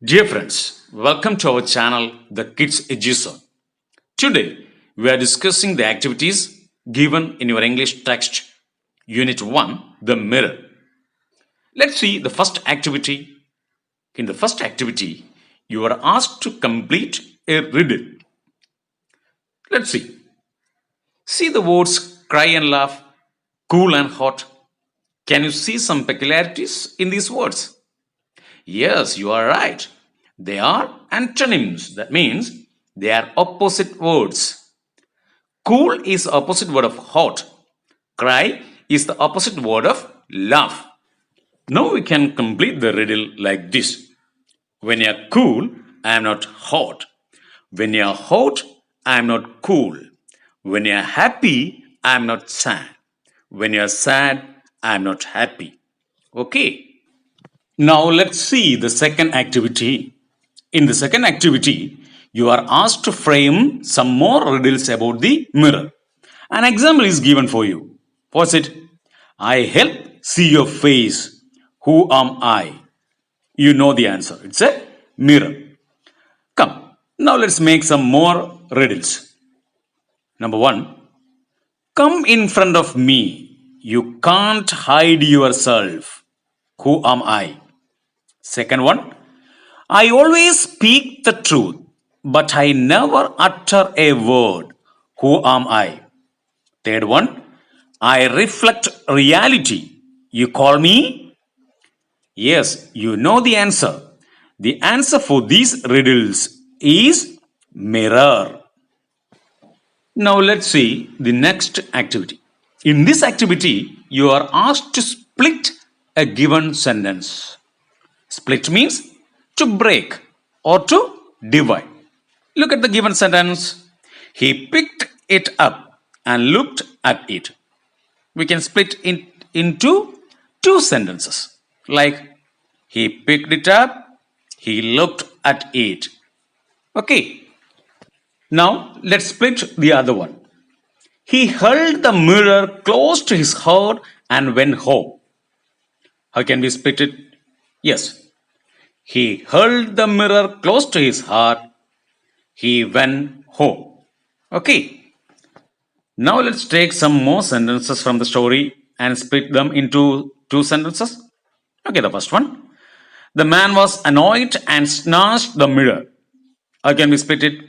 Dear friends, welcome to our channel, The Kids Eduzone. Today, we are discussing the activities given in your English text, Unit 1, The Mirror. Let's see the first activity. In the first activity, you are asked to complete a riddle. Let's see. See the words cry and laugh, cool and hot. Can you see some peculiarities in these words? Yes, you are right. They are antonyms. That means they are opposite words. Cool is the opposite word of hot. Cry is the opposite word of laugh. Now we can complete the riddle like this. When you are cool, I am not hot. When you are hot, I am not cool. When you are happy, I am not sad. When you are sad, I am not happy. Okay. Now let's see the second activity. In the second activity, you are asked to frame some more riddles about the mirror. An example is given for you. What's it? I help see your face. Who am I? You know the answer. It's a mirror. Come, now let's make some more riddles. Number one, come in front of me. You can't hide yourself. Who am I? Second one, I always speak the truth, but I never utter a word. Who am I? Third one, I reflect reality. You call me? Yes, you know the answer. The answer for these riddles is mirror. Now let's see the next activity. In this activity, you are asked to split a given sentence. Split means to break or to divide. Look at the given sentence. He picked it up and looked at it. We can split it into two sentences. Like, he picked it up, he looked at it. Okay. Now, let's split the other one. He held the mirror close to his heart and went home. How can we split it? Yes. He held the mirror close to his heart. He went home. Okay. Now let's take some more sentences from the story and split them into two sentences. Okay, the first one. The man was annoyed and snatched the mirror. How can we split it?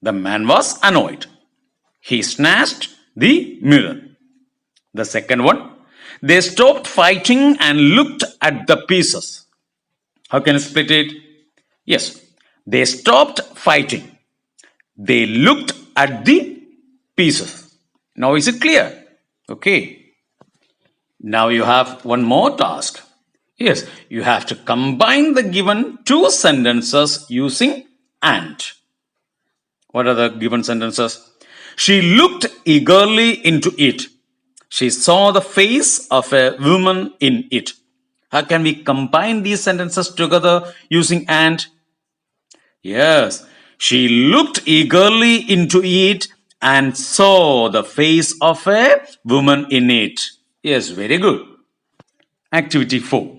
The man was annoyed. He snatched the mirror. The second one. They stopped fighting and looked at the pieces. How can I split it? Yes, they stopped fighting. They looked at the pieces. Now is it clear? Okay. Now you have one more task. Yes, you have to combine the given two sentences using and. What are the given sentences? She looked eagerly into it. She saw the face of a woman in it. How can we combine these sentences together using and? Yes, she looked eagerly into it and saw the face of a woman in it. Yes, very good. Activity 4.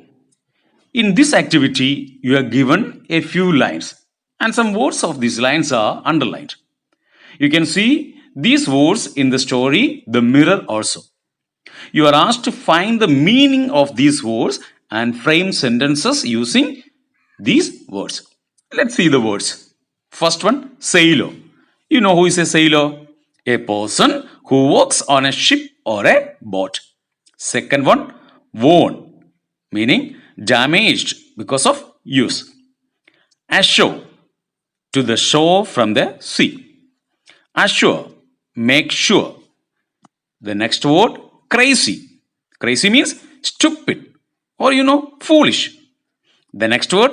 In this activity, you are given a few lines and some words of these lines are underlined. You can see these words in the story, The Mirror also. You are asked to find the meaning of these words and frame sentences using these words. Let's see the words. First one, sailor. You know who is a sailor? A person who works on a ship or a boat. Second one, worn, meaning damaged because of use. Ashore, to the shore from the sea. Assure, make sure. The next word, crazy. Crazy means stupid or foolish. The next word,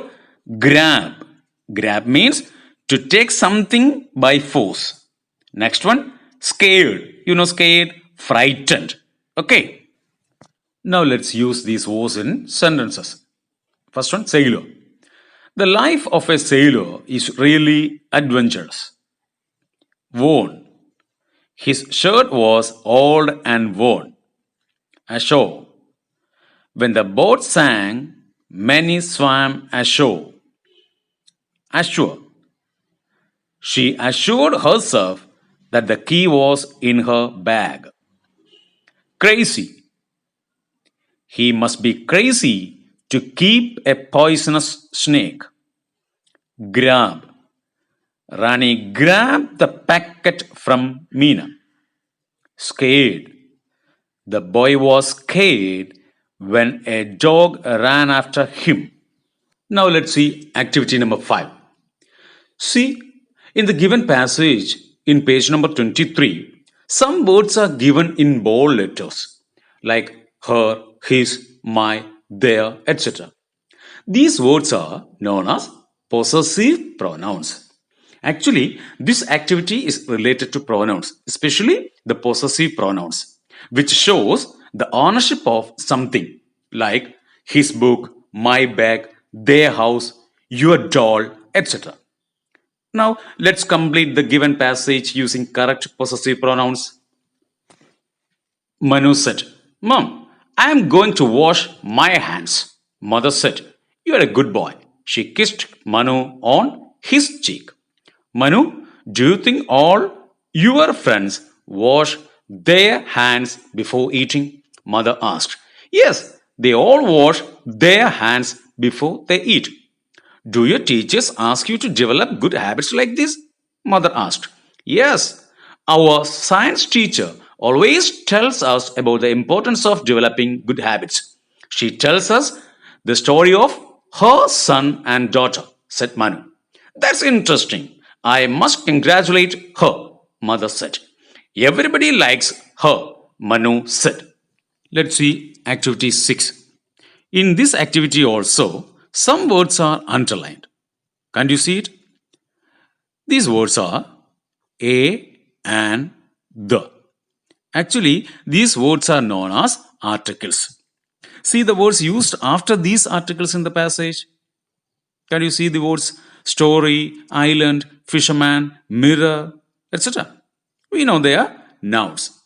grab. Grab means to take something by force. Next one, scared. Scared, frightened. Okay. Now let's use these words in sentences. First one, sailor. The life of a sailor is really adventurous. Worn. His shirt was old and worn. Ashore. When the boat sank, many swam ashore. Assure. She assured herself that the key was in her bag. Crazy. He must be crazy to keep a poisonous snake. Grab. Rani grabbed the packet from Meena. Scared. The boy was scared when a dog ran after him. Now let's see activity number 5. See, in the given passage in page number 23, some words are given in bold letters like her, his, my, their, etc. These words are known as possessive pronouns. Actually, this activity is related to pronouns, especially the possessive pronouns, which shows the ownership of something like his book, my bag, their house, your doll, etc. Now, let's complete the given passage using correct possessive pronouns. Manu said, Mom, I am going to wash my hands. Mother said, You are a good boy. She kissed Manu on his cheek. Manu, do you think all your friends wash their hands before eating? Mother asked. Yes, they all wash their hands before they eat. Do your teachers ask you to develop good habits like this? Mother asked. Yes, our science teacher always tells us about the importance of developing good habits. She tells us the story of her son and daughter, said Manu. That's interesting. I must congratulate her, Mother said. Everybody likes her, Manu said. Let's see activity 6. In this activity also, some words are underlined. Can't you see it? These words are a and the. Actually, these words are known as articles. See the words used after these articles in the passage. Can you see the words story, island, fisherman, mirror, etc.? We know they are nouns.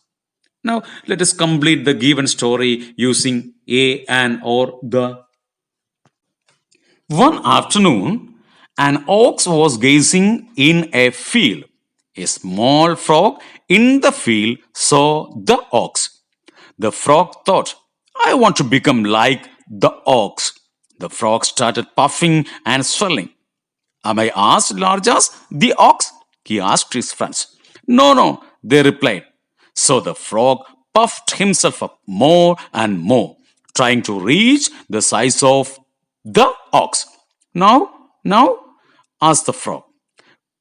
Now, let us complete the given story using a, an, or the. One afternoon, an ox was gazing in a field. A small frog in the field saw the ox. The frog thought, I want to become like the ox. The frog started puffing and swelling. Am I as large as the ox? He asked his friends. No, no, they replied. So the frog puffed himself up more and more, trying to reach the size of the ox. Now, asked the frog.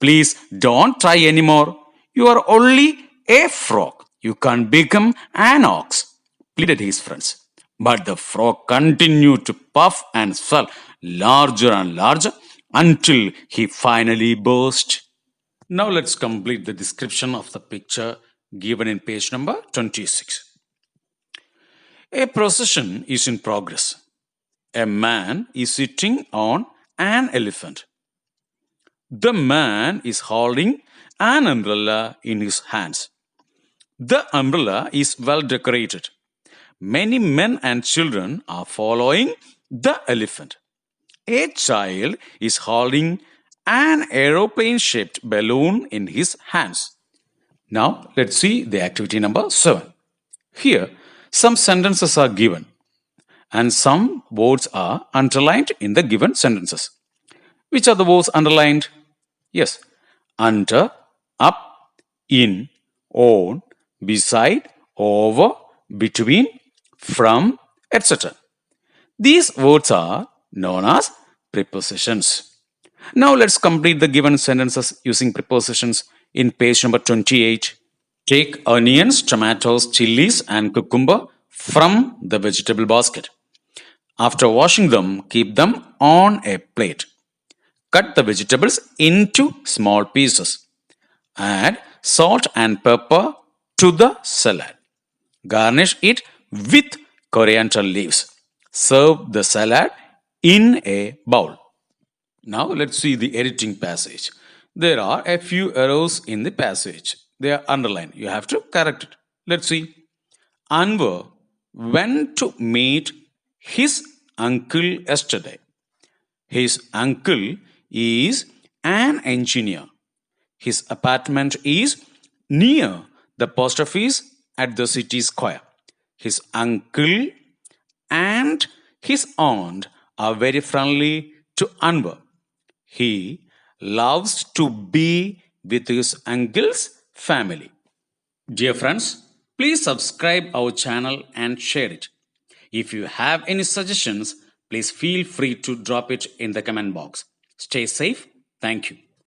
Please don't try anymore. You are only a frog. You can't become an ox, pleaded his friends. But the frog continued to puff and swell larger and larger until he finally burst. Now let's complete the description of the picture given in page number 26. A procession is in progress. A man is sitting on an elephant. The man is holding an umbrella in his hands. The umbrella is well decorated. Many men and children are following the elephant. A child is holding an aeroplane shaped balloon in his hands. Now, let's see the activity number 7. Here, some sentences are given and some words are underlined in the given sentences. Which are the words underlined? Yes, under, up, in, on, beside, over, between, from, etc. These words are known as prepositions. Now let's complete the given sentences using prepositions in page number 28. Take onions, tomatoes, chilies, and cucumber from the vegetable basket. After washing them, keep them on a plate. Cut the vegetables into small pieces. Add salt and pepper to the salad. Garnish it with coriander leaves. Serve the salad in a bowl. Now let's see the editing passage. There are a few errors in the passage. They are underlined. You have to correct it. Let's see. Anwar went to meet his uncle yesterday. His uncle is an engineer. His apartment is near the post office at the city square. His uncle and his aunt are very friendly to Anwar. He loves to be with his uncle's family. Dear friends, please subscribe our channel and share it. If you have any suggestions, please feel free to drop it in the comment box. Stay safe. Thank you.